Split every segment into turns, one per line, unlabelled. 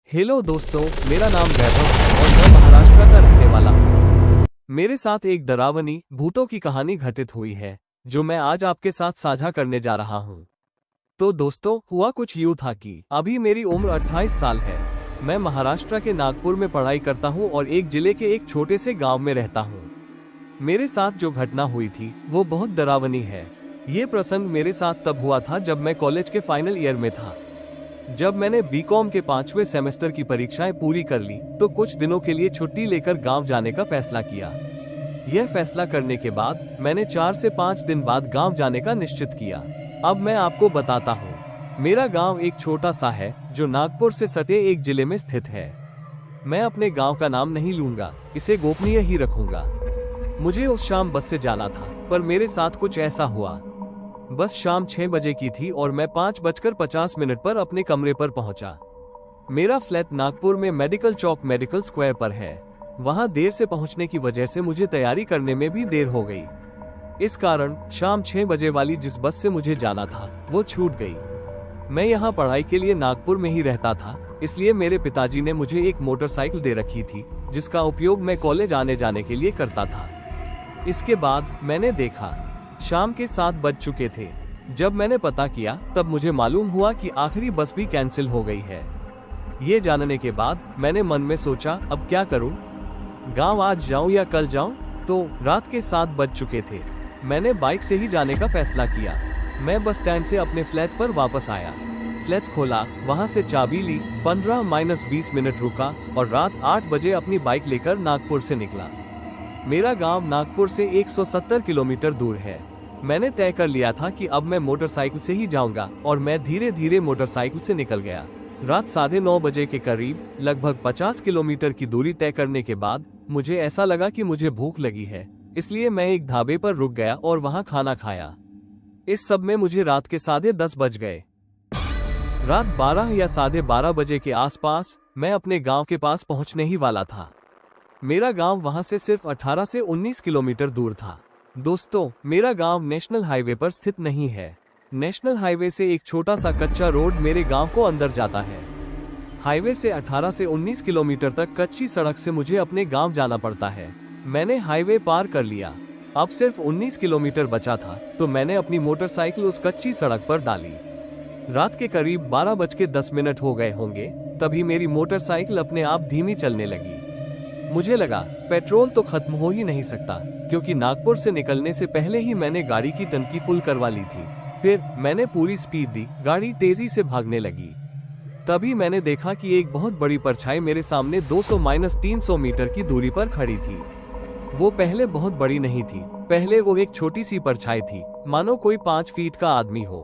Hello दोस्तों, मेरा नाम वैभव है और मैं महाराष्ट्र का रहने वाला हूँ। मेरे साथ एक डरावनी भूतों की कहानी घटित हुई है जो मैं आज आपके साथ साझा करने जा रहा हूँ। तो दोस्तों, हुआ कुछ यूं था कि अभी मेरी उम्र 28 साल है। मैं महाराष्ट्र के नागपुर में पढ़ाई करता हूँ और एक जिले के एक छोटे से गांव में रहता हूँ। मेरे साथ जो घटना हुई थी वो बहुत डरावनी है। ये प्रसंग मेरे साथ तब हुआ था जब मैं कॉलेज के फाइनल ईयर में था। जब मैंने बीकॉम के 5वें सेमेस्टर की परीक्षाएं पूरी कर ली तो कुछ दिनों के लिए छुट्टी लेकर गांव जाने का फैसला किया। यह फैसला करने के बाद मैंने 4 से 5 दिन बाद गांव जाने का निश्चित किया। अब मैं आपको बताता हूँ। मेरा गांव एक छोटा सा है जो नागपुर से सटे एक जिले में स्थित है। मैं अपने गांव का नाम नहीं लूंगा, इसे गोपनीय ही रखूंगा। मुझे उस शाम बस से जाना था, पर मेरे साथ कुछ ऐसा हुआ। बस शाम 6 बजे की थी और मैं 5:50 पर अपने कमरे पर पहुंचा। मेरा फ्लैट नागपुर में मेडिकल चौक मेडिकल स्क्वायर पर है। वहां देर से पहुंचने की वजह से मुझे तैयारी करने में भी देर हो गई। इस कारण शाम 6 बजे वाली जिस बस से मुझे जाना था वो छूट गई। मैं यहाँ पढ़ाई के लिए नागपुर में ही रहता था, इसलिए मेरे पिताजी ने मुझे एक मोटरसाइकिल दे रखी थी जिसका उपयोग मैं कॉलेज आने जाने के लिए करता था। इसके बाद मैंने देखा शाम के 7 बज चुके थे। जब मैंने पता किया तब मुझे मालूम हुआ कि आखिरी बस भी कैंसिल हो गई है। ये जानने के बाद मैंने मन में सोचा, अब क्या करूं? गांव आज जाऊं या कल जाऊं? तो रात के 7 बज चुके थे। मैंने बाइक से ही जाने का फैसला किया। मैं बस स्टैंड से अपने फ्लैट पर वापस आया। फ्लैट खोला, वहां से चाबी ली, 15-20 मिनट रुका और रात 8 बजे अपनी बाइक लेकर नागपुर से निकला। मेरा गांव नागपुर से 170 किलोमीटर दूर है। मैंने तय कर लिया था कि अब मैं मोटरसाइकिल से ही जाऊंगा और मैं धीरे धीरे मोटरसाइकिल से निकल गया। रात 9:30 बजे के करीब लगभग 50 किलोमीटर की दूरी तय करने के बाद मुझे ऐसा लगा कि मुझे भूख लगी है, इसलिए मैं एक ढाबे पर रुक गया और वहां खाना खाया। इस सब में मुझे रात के 10:30 बज गए। रात 12 या 12:30 बजे के आसपास मैं अपने गाँव के पास पहुँचने ही वाला था। मेरा गांव वहां से सिर्फ 18 से 19 किलोमीटर दूर था। दोस्तों, मेरा गांव नेशनल हाईवे पर स्थित नहीं है। नेशनल हाईवे से एक छोटा सा कच्चा रोड मेरे गांव को अंदर जाता है। हाईवे से 18 से 19 किलोमीटर तक कच्ची सड़क से मुझे अपने गांव जाना पड़ता है। मैंने हाईवे पार कर लिया। अब सिर्फ 19 किलोमीटर बचा था तो मैंने अपनी मोटरसाइकिल उस कच्ची सड़क पर डाली। रात के करीब 12:10 हो गए होंगे, तभी मेरी मोटरसाइकिल अपने आप धीमी चलने लगी। मुझे लगा पेट्रोल तो खत्म हो ही नहीं सकता, क्योंकि नागपुर से निकलने से पहले ही मैंने गाड़ी की टंकी फुल करवा ली थी। फिर मैंने पूरी स्पीड दी, गाड़ी तेजी से भागने लगी। तभी मैंने देखा कि एक बहुत बड़ी परछाई मेरे सामने 200-300 मीटर की दूरी पर खड़ी थी। वो पहले बहुत बड़ी नहीं थी, पहले वो एक छोटी सी परछाई थी, मानो कोई 5 फीट का आदमी हो।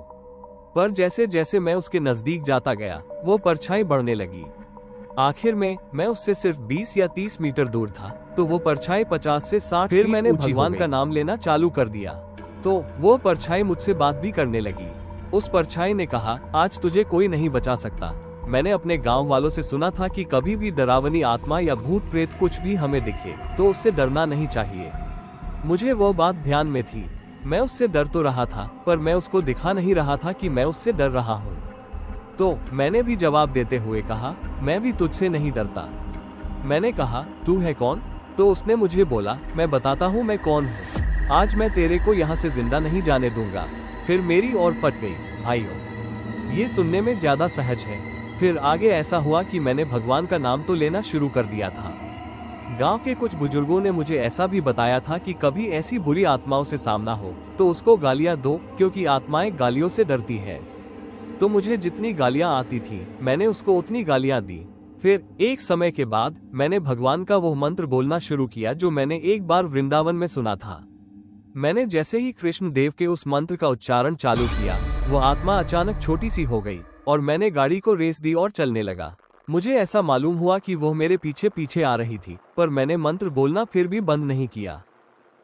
पर जैसे जैसे मैं उसके नजदीक जाता गया वो परछाई बढ़ने लगी। आखिर में मैं उससे सिर्फ 20 या 30 मीटर दूर था तो वो परछाई 50 से 60 फिर मैंने भगवान का नाम लेना चालू कर दिया तो वो परछाई मुझसे बात भी करने लगी। उस परछाई ने कहा, आज तुझे कोई नहीं बचा सकता। मैंने अपने गांव वालों से सुना था कि कभी भी डरावनी आत्मा या भूत प्रेत कुछ भी हमें दिखे तो उससे डरना नहीं चाहिए। मुझे वो बात ध्यान में थी। मैं उससे डर तो रहा था, पर मैं उसको दिखा नहीं रहा था कि मैं उससे डर रहा हूँ। तो मैंने भी जवाब देते हुए कहा, मैं भी तुझसे नहीं डरता। मैंने कहा, तू है कौन? तो उसने मुझे बोला, मैं बताता हूँ मैं कौन हूँ। आज मैं तेरे को यहाँ से जिंदा नहीं जाने दूंगा। फिर मेरी और फट गई। भाइयों, ये सुनने में ज्यादा सहज है। फिर आगे ऐसा हुआ कि मैंने भगवान का नाम तो लेना शुरू कर दिया था। गांव के कुछ बुजुर्गों ने मुझे ऐसा भी बताया था कि कभी ऐसी बुरी आत्माओं से सामना हो तो उसको गालियां दो, क्योंकि आत्माएं गालियों से डरती है। तो मुझे जितनी गालियां आती थी मैंने उसको उतनी गालियां दी। फिर एक समय के बाद मैंने भगवान का वो मंत्र बोलना शुरू किया जो मैंने एक बार वृंदावन में सुना था। मैंने जैसे ही कृष्ण देव के उस मंत्र का उच्चारण चालू किया, वो आत्मा अचानक छोटी सी हो गई और मैंने गाड़ी को रेस दी और चलने लगा। मुझे ऐसा मालूम हुआ कि वो मेरे पीछे पीछे आ रही थी, पर मैंने मंत्र बोलना फिर भी बंद नहीं किया।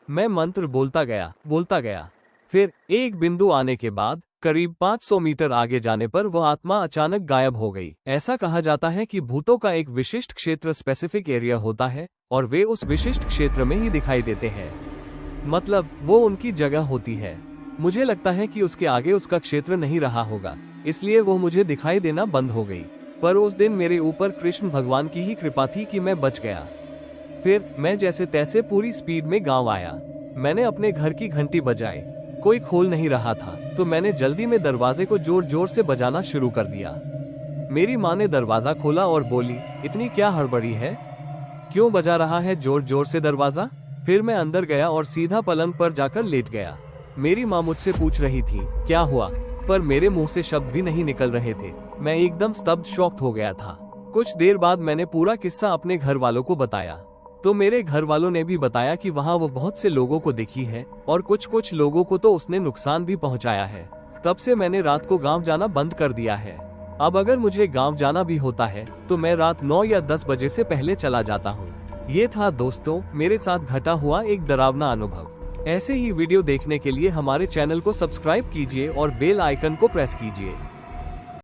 मैं मंत्र बोलता गया। फिर एक बिंदु आने के बाद करीब 500 मीटर आगे जाने पर वह आत्मा अचानक गायब हो गई। ऐसा कहा जाता है कि भूतों का एक विशिष्ट क्षेत्र स्पेसिफिक एरिया होता है और वे उस विशिष्ट क्षेत्र में ही दिखाई देते हैं। मतलब वो उनकी जगह होती है। मुझे लगता है कि उसके आगे उसका क्षेत्र नहीं रहा होगा, इसलिए वो मुझे दिखाई देना बंद हो गई। पर उस दिन मेरे ऊपर कृष्ण भगवान की ही कृपा थी कि मैं बच गया। फिर मैं जैसे तैसे पूरी स्पीड में गांव आया। मैंने अपने घर की घंटी बजाई, कोई खोल नहीं रहा था, तो मैंने जल्दी में दरवाजे को जोर जोर से बजाना शुरू कर दिया। मेरी माँ ने दरवाजा खोला और बोली, इतनी क्या हड़बड़ी है, क्यों बजा रहा है जोर जोर से दरवाजा? फिर मैं अंदर गया और सीधा पलंग पर जाकर लेट गया। मेरी माँ मुझसे पूछ रही थी क्या हुआ, पर मेरे मुंह से शब्द भी नहीं निकल रहे थे। मैं एकदम स्तब्ध, शॉक्ड हो गया था। कुछ देर बाद मैंने पूरा किस्सा अपने घर वालों को बताया, तो मेरे घर वालों ने भी बताया कि वहाँ वो बहुत से लोगों को देखी है और कुछ लोगों को तो उसने नुकसान भी पहुँचाया है। तब से मैंने रात को गाँव जाना बंद कर दिया है। अब अगर मुझे गाँव जाना भी होता है तो मैं रात 9 या 10 बजे से पहले चला जाता हूँ। ये था दोस्तों मेरे साथ घटा हुआ एक डरावना अनुभव। ऐसे ही वीडियो देखने के लिए हमारे चैनल को सब्सक्राइब कीजिए और बेल आइकन को प्रेस कीजिए।